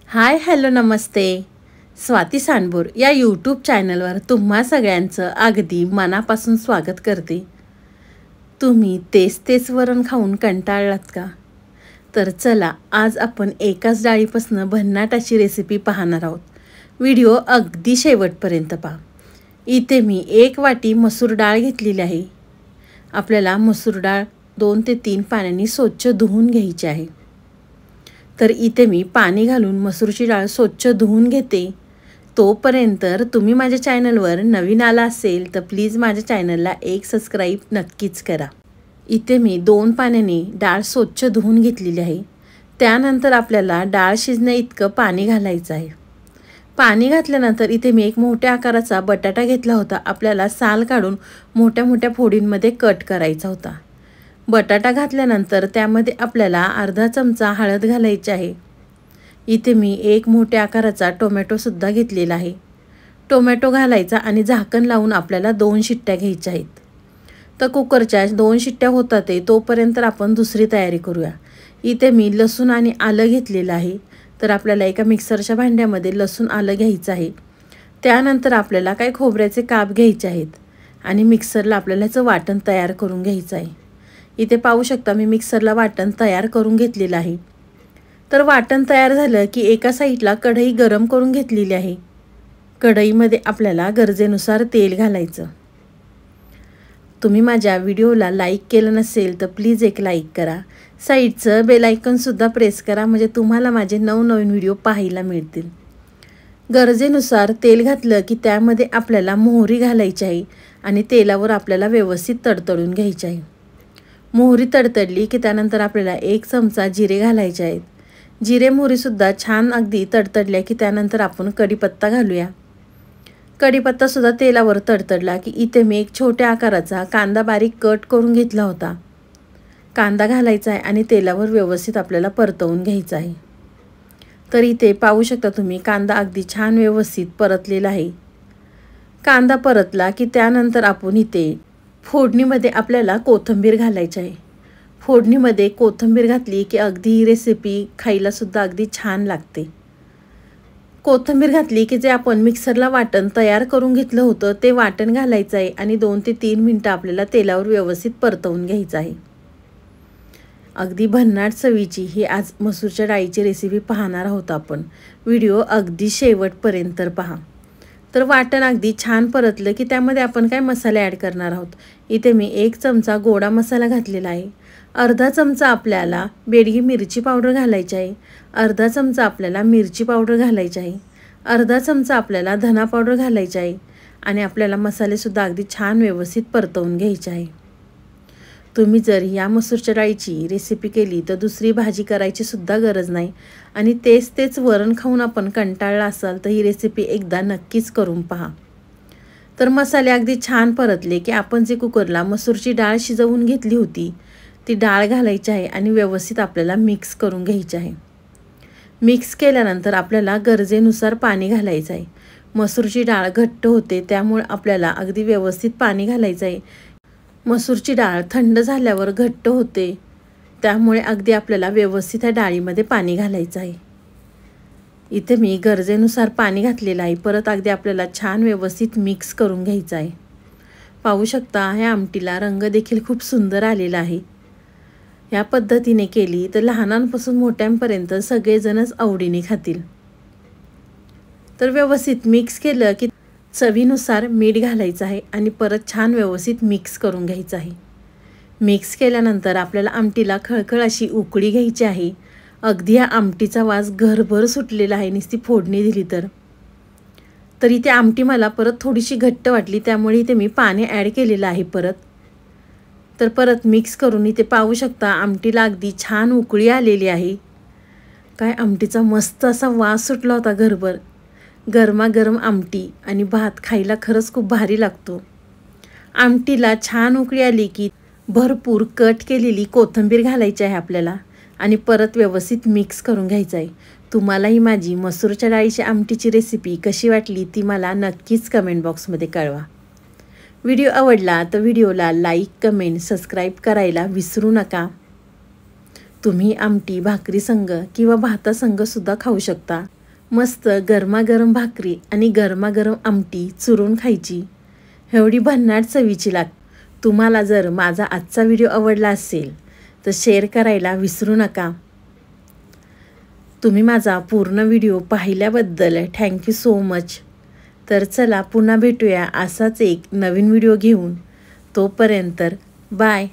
Hi hello नमस्ते. स्वाती सांडबोर या YouTube चॅनलवर तुम्हा सगळ्यांचं अगदी मनापासून स्वागत करते. तुम्ही तेच वरण खाऊन कंटाळलात का? तर चला आज आपण एकाच डाळीपासून भन्नाट अशी रेसिपी पाहणार आहोत. व्हिडिओ अगदी शेवटपर्यंत पहा. इथे मी 1 वाटी मसूर डाळ घेतलेली आहे. आपल्याला मसूर डाळ 2 ते 3 पाण्याने स्वच्छ धुवून घ्यायची आहे. तर इथे मी पाणी घालून मसूरची डाळ स्वच्छ धुवून घेते. तोपर्यंत तुम्ही माझ्या चॅनलवर नवीन आला असेल तर प्लीज माझ्या चॅनलला एक सबस्क्राईब नक्कीच करा. इथे मी 2 पाण्याने डाळ स्वच्छ धुवून घेतलेली आहे. त्यानंतर आपल्याला डाळ शिजण्या इतकं पाणी घालायचं आहे. पाणी घातल्यानंतर इथे मी एक मोठ्या आकाराचा बटाटा घेतला होता. आपल्याला साल काढून मोठ्या मोठ्या फोडींमध्ये कट करायचा होता. बटाटा घातल्यानंतर त्यामध्ये आपल्याला अर्धा चमचा हळद घालायची आहे. इथे मी एक मोठ्या आकाराचा टोमॅटोसुद्धा घेतलेला आहे. टोमॅटो घालायचा आणि झाकण लावून आपल्याला 2 शिट्ट्या घ्यायच्या आहेत. तर कुकरच्या 2 शिट्ट्या होतात तोपर्यंत आपण दुसरी तयारी करूया. इथे मी लसूण आणि आलं घेतलेलं आहे. तर आपल्याला एका मिक्सरच्या भांड्यामध्ये लसूण आलं घ्यायचं आहे. त्यानंतर आपल्याला काही खोबऱ्याचे काप घ्यायचे आहेत आणि मिक्सरला आपल्याला याचं वाटण तयार करून घ्यायचं आहे. इथे पाहू शकता मी मिक्सरला वाटण तयार करून घेतलेलं आहे. तर वाटण तयार झालं की एका साईडला कढई गरम करून घेतलेली आहे. कढईमध्ये आपल्याला गरजेनुसार तेल घालायचं. तुम्ही माझ्या व्हिडिओला लाईक केलं नसेल तर प्लीज एक लाईक करा. साईडचं बेल आयकॉनसुद्धा प्रेस करा म्हणजे तुम्हाला माझे नवनवीन व्हिडिओ पाहायला मिळतील. गरजेनुसार तेल घातलं की त्यामध्ये आपल्याला मोहरी घालायची आहे आणि तेलावर आपल्याला व्यवस्थित तडतडून घ्यायची आहे. मोहरी तडतडली की त्यानंतर आपल्याला 1 चमचा जिरे घालायचे आहेत. जिरे मोहरीसुद्धा छान अगदी तडतडल्या की त्यानंतर आपण कढीपत्ता घालूया. कढीपत्तासुद्धा तेलावर तडतडला की इथे मी एक छोट्या आकाराचा कांदा बारीक कट करून घेतला होता. कांदा घालायचा आहे आणि तेलावर व्यवस्थित आपल्याला परतवून घ्यायचं आहे. तर इथे पाहू शकता तुम्ही कांदा अगदी छान व्यवस्थित परतलेला आहे. कांदा परतला की त्यानंतर आपण इथे फोडणीमध्ये आपल्याला कोथिंबीर घालायची आहे. फोडणीमध्ये कोथिंबीर घातली की अगदी ही रेसिपी खायलासुद्धा अगदी छान लागते. कोथिंबीर घातली की जे आपण मिक्सरला वाटण तयार करून घेतलं होतं ते वाटण घालायचं आहे आणि 2 ते 3 मिनटं आपल्याला तेलावर व्यवस्थित परतवून घ्यायचं आहे. अगदी भन्नाट चवीची ही आज मसूरच्या डाळीची रेसिपी पाहणार आहोत आपण. व्हिडिओ अगदी शेवटपर्यंत पहा. तर वाटण अगदी छान परतलं की त्यामध्ये आपण काय मसाले ॲड करणार आहोत. इथे मी 1 चमचा गोडा मसाला घातलेला आहे. अर्धा चमचा आपल्याला बेडगी मिरची पावडर घालायची आहे. अर्धा चमचा आपल्याला मिरची पावडर घालायची आहे. अर्धा चमचा आपल्याला धना पावडर घालायची आहे आणि आपल्याला मसालेसुद्धा अगदी छान व्यवस्थित परतवून घ्यायचे आहे. तुम्ही जर या मसूरच्या डाळीची रेसिपी केली तर दुसरी भाजी करायची सुद्धा गरज नाही आणि तेच वरण खाऊन आपण कंटाळला असाल तर ही रेसिपी एकदा नक्कीच करून पहा. तर मसाले अगदी छान परतले की आपण जे कुकरला मसूरची डाळ शिजवून घेतली होती ती डाळ घालायची आहे आणि व्यवस्थित आपल्याला मिक्स करून घ्यायची आहे. मिक्स केल्यानंतर आपल्याला गरजेनुसार पाणी घालायचं आहे. मसूरची डाळ घट्ट होते त्यामुळे आपल्याला अगदी व्यवस्थित पाणी घालायचं आहे. मसूरची डाळ थंड झाल्यावर घट्ट होते त्यामुळे अगदी आपल्याला व्यवस्थित त्या डाळीमध्ये पाणी घालायचं आहे. इथे मी गरजेनुसार पाणी घातलेलं आहे. परत अगदी आपल्याला छान व्यवस्थित मिक्स करून घ्यायचं आहे. पाहू शकता ह्या आमटीला रंग देखील खूप सुंदर आलेला आहे. या पद्धतीने केली तर लहानांपासून मोठ्यांपर्यंत सगळेजणच आवडीने खातील. तर व्यवस्थित मिक्स केलं की चवीनुसार मीठ घालायचं आहे आणि परत छान व्यवस्थित मिक्स करून घ्यायचं आहे. मिक्स केल्यानंतर आपल्याला आमटीला खळखळ अशी उकळी घ्यायची आहे. अगदी या आमटीचा वास घरभर सुटलेला आहे नुसती फोडणी दिली तर इथे आमटी मला परत थोडीशी घट्ट वाटली त्यामुळे इथे मी पाणी ॲड केलेलं आहे परत. तर परत मिक्स करून इथे पाहू शकता आमटीला अगदी छान उकळी आलेली आहे. काय आमटीचा मस्त असा वास सुटला होता घरभर. गरमागरम आमटी आणि भात खायला खरंच खूप भारी लागतो. आमटीला छान उकळी आली की भरपूर कट केलेली कोथिंबीर घालायची आहे आपल्याला आणि परत व्यवस्थित मिक्स करून घ्यायचं आहे. तुम्हालाही माझी मसूरच्या डाळीची आमटीची रेसिपी कशी वाटली ती मला नक्कीच कमेंट बॉक्समध्ये कळवा. व्हिडिओ आवडला तर व्हिडिओला लाईक कमेंट सबस्क्राईब करायला विसरू नका. तुम्ही आमटी भाकरी संग किंवा भाता संग सुद्धा खाऊ शकता. मस्त गरमागरम भाकरी आणि गरमागरम आमटी चुरून खायची. एवढी भन्नाट चवीची लागते. तुम्हाला जर माझा आजचा व्हिडिओ आवडला असेल तर शेअर करायला विसरू नका. तुम्ही माझा पूर्ण व्हिडिओ पाहिल्याबद्दल थँक्यू सो मच. तर चला पुन्हा भेटूया असाच एक नवीन व्हिडिओ घेऊन. तोपर्यंत बाय.